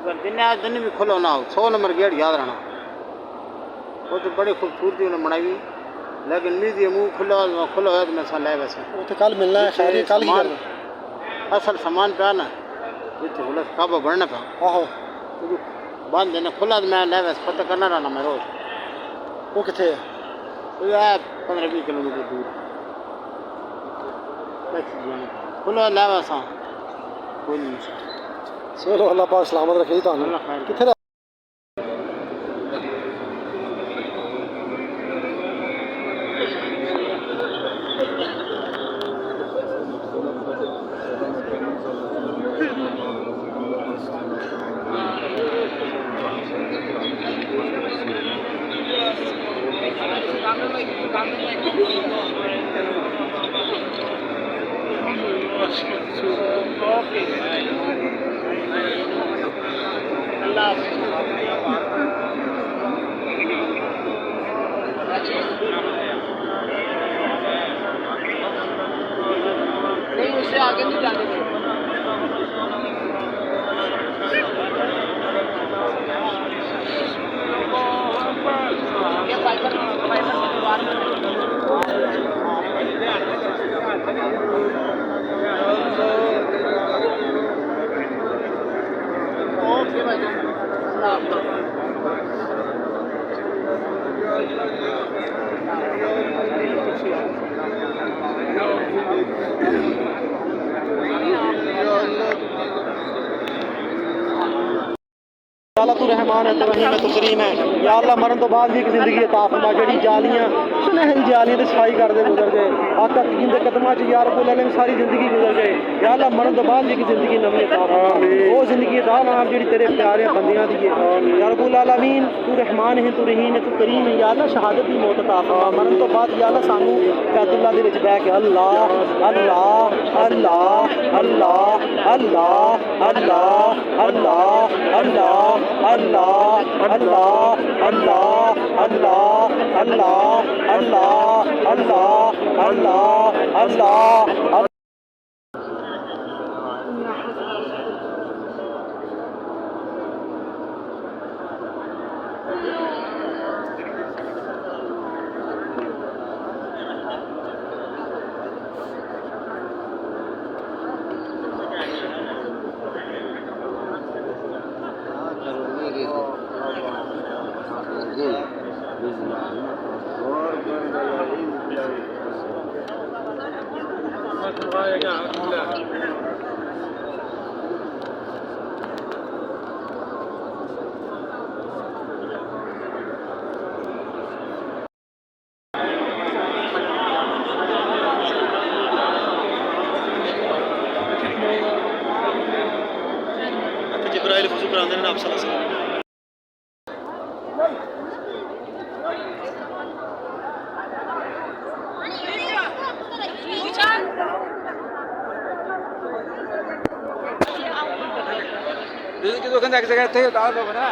दिन दिन भी खुलो ना हो 100 नंबर गेट याद रहना। वो तो बड़ी खूबसूरती उन्हें बनाई, लेकिन मीडिया मुँह खुला खुला है तो मैं सा ले वैसे वो तो कल मिलना है। खैर कल ही करना असल सामान पे ना जितने बोला काबा बढ़ना था। आहो बंद देना खुला तो मैं ले वैसे पता करना रहना मैं रोज। वो कितने है? वो है 15-20 किलोमीटर दूर खुला ले वैसा कोई नहीं। चलो अल्लाह पाक सलामत रखे तो कितने नहीं उससे आगे नहीं जाने दो। अल्लाह तू रहमान है, तू रहीम है, तू करीम है। या अल्लाह मरन तो बाद भी एक जिंदगी अता फरमा जेड़ी जालियां सुनहरी जालियां ते सफाई कर दे गुजर गए आका जिंदे कदमां च या रब्बुल आलमीन सारी जिंदगी गुजर गए। या अल्लाह मरन तो बाद भी एक जिंदगी नवी अता फरमा, वो जिंदगी अता नाम जेड़ी तेरे प्यारे बंदियां दी है। या रब्बुल आलमीन तू रहमान है, तू रहीम है, तू करीम है। या अल्लाह शहादत दी मौत अता फरमा। मरन तो बाद या अल्लाह सानू बैतुल्लाह दे विच बैठ के अल्लाह अल्लाह अल्लाह अल्लाह अल्लाह अल्लाह अल्लाह अल्लाह अल्लाह अल्लाह अल्लाह अल्लाह अल्लाह अल्लाह अल्लाह अल्लाह अल्लाह जिब्राइल वज़ू करांदे ने आप सल्लल्लाहु अलैहि वसल्लम। Dito kita kan jagah थे दाल तो बना